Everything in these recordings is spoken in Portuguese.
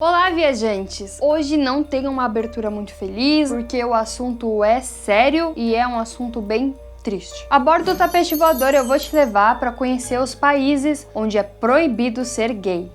Olá, viajantes! Hoje não tem uma abertura muito feliz, porque o assunto é sério e é um assunto bem triste. A bordo do tapete voador eu vou te levar para conhecer os países onde é proibido ser gay.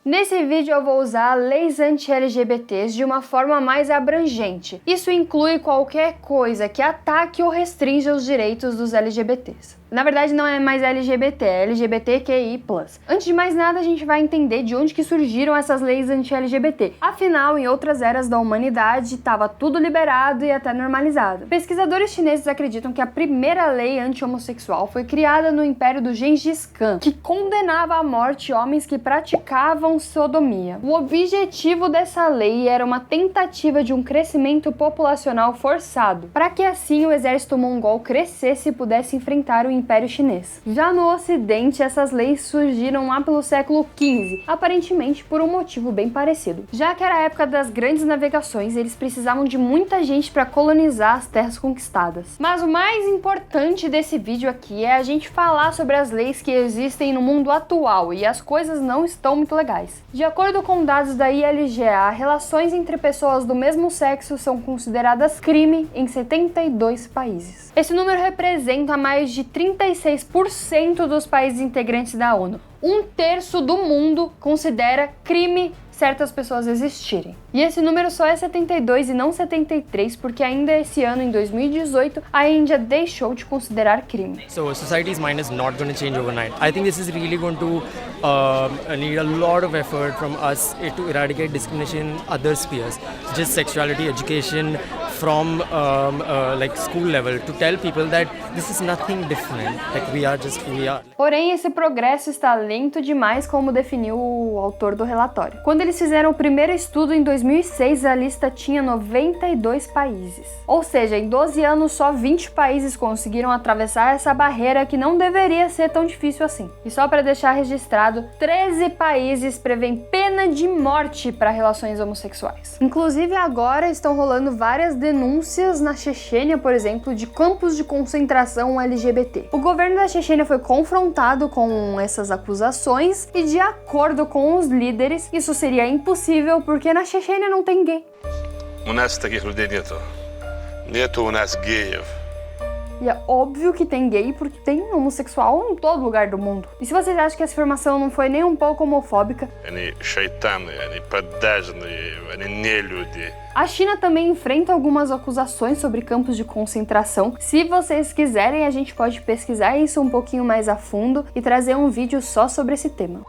Nesse vídeo eu vou usar leis anti-LGBTs de uma forma mais abrangente. Isso inclui qualquer coisa que ataque ou restrinja os direitos dos LGBTs. Na verdade não é mais LGBT, é LGBTQI+. Antes de mais nada a gente vai entender de onde que surgiram essas leis anti-LGBT. Afinal, em outras eras da humanidade estava tudo liberado e até normalizado. Pesquisadores chineses acreditam que a primeira lei anti-homossexual foi criada no Império do Gengis Khan, que condenava à morte homens que praticavam sodomia. O objetivo dessa lei era uma tentativa de um crescimento populacional forçado, para que assim o exército mongol crescesse e pudesse enfrentar o Império Chinês. Já no Ocidente, essas leis surgiram lá pelo século XV, aparentemente por um motivo bem parecido. Já que era a época das grandes navegações, eles precisavam de muita gente para colonizar as terras conquistadas. Mas o mais importante desse vídeo aqui é a gente falar sobre as leis que existem no mundo atual, e as coisas não estão muito legais. De acordo com dados da ILGA, relações entre pessoas do mesmo sexo são consideradas crime em 72 países. Esse número representa mais de 36% dos países integrantes da ONU. Um terço do mundo considera crime certas pessoas existirem. E esse número só é 72 e não 73, porque ainda esse ano, em 2018, a Índia deixou de considerar crime. So society's mind is not going to change overnight. I think this is really going to need a lot of effort from us to eradicate discrimination in other spheres, just sexuality education from like school level, to tell people that this is nothing different, like we are just who we are. Porém, esse progresso está lento demais, como definiu o autor do relatório. Quando eles fizeram o primeiro estudo em 2006, a lista tinha 92 países. Ou seja, em 12 anos, só 20 países conseguiram atravessar essa barreira que não deveria ser tão difícil assim. E só para deixar registrado, 13 países prevêem pena de morte para relações homossexuais. Inclusive, agora estão rolando várias denúncias na Chechênia, por exemplo, de campos de concentração LGBT. O governo da Chechênia foi confrontado com essas acusações e, de acordo com os líderes, isso seria impossível porque na Chechênia não tem gay. У нас таких людей нету. Нету у нас геев. E é óbvio que tem gay porque tem homossexual em todo lugar do mundo. E se vocês acham que essa afirmação não foi nem um pouco homofóbica, Они шайтаны, они продажные, они нелюди. a China também enfrenta algumas acusações sobre campos de concentração. Se vocês quiserem, a gente pode pesquisar isso um pouquinho mais a fundo e trazer um vídeo só sobre esse tema.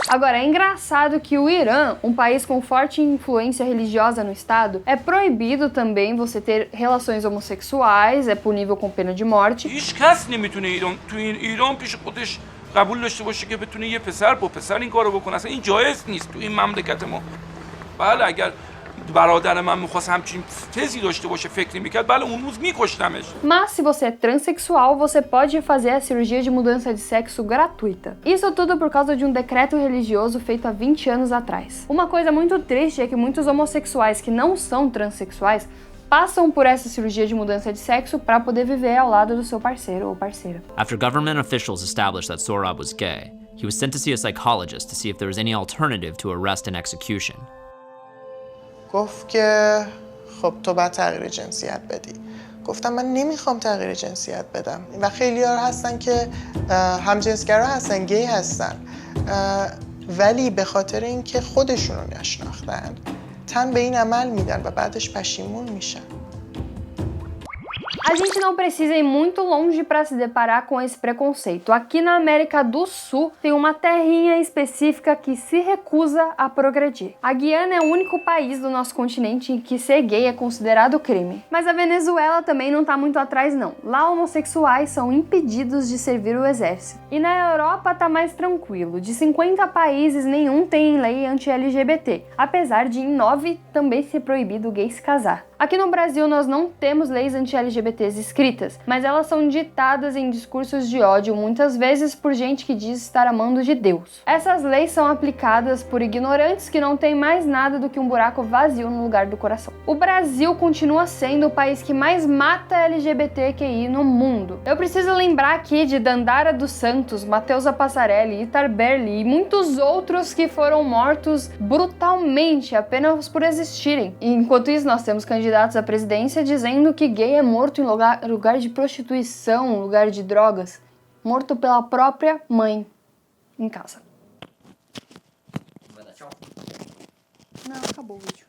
Agora, é engraçado que o Irã, um país com forte influência religiosa no estado, é proibido também você ter relações homossexuais, é punível com pena de morte. هیچ کس نمیتونه تو ایران پیش خودش قبول داشته باشه که بتونه یه پسر با پسر این کارو بکنه. اصلا این جایز نیست تو این مملکت ما. بله اگر برادر من می‌خواست همچین تزی داشته باشه فکری می‌کرد بله اون روز می‌کشتمش. Mas se você é transexual, você pode fazer a cirurgia de mudança de sexo gratuita. Isso tudo por causa de um decreto religioso feito há 20 anos atrás. Uma coisa muito triste é que muitos homossexuais que não são transexuais passam por essa cirurgia de mudança de sexo para poder viver ao lado do seu parceiro ou parceira. After government officials established that Sohrab was gay, he was sent to see a psychologist to see if there was any alternative to arrest and execution. گفت که خب تو باید تغییر جنسیت بدی. گفتم من نمیخوام تغییر جنسیت بدم و خیلی ها هستن که همجنسگرا هستن، گی هستن، ولی به خاطر اینکه خودشون رو نشناختن تن به این عمل میدن و بعدش پشیمون میشن. A gente não precisa ir muito longe para se deparar com esse preconceito. Aqui na América do Sul tem uma terrinha específica que se recusa a progredir. A Guiana é o único país do nosso continente em que ser gay é considerado crime. Mas a Venezuela também não tá muito atrás não. Lá homossexuais são impedidos de servir o exército. E na Europa tá mais tranquilo. De 50 países, nenhum tem lei anti-LGBT, apesar de em 9 também ser proibido gay se casar. Aqui no Brasil nós não temos leis anti-LGBT LGBTs escritas, mas elas são ditadas em discursos de ódio, muitas vezes por gente que diz estar amando de Deus. Essas leis são aplicadas por ignorantes que não têm mais nada do que um buraco vazio no lugar do coração. O Brasil continua sendo o país que mais mata LGBTQI no mundo. Eu preciso lembrar aqui de Dandara dos Santos, Matheusa Passarelli, Itar Berli e muitos outros que foram mortos brutalmente apenas por existirem. Enquanto isso, nós temos candidatos à presidência dizendo que gay é morto em lugar de prostituição, lugar de drogas. Morto pela própria mãe em casa. Não, acabou o vídeo.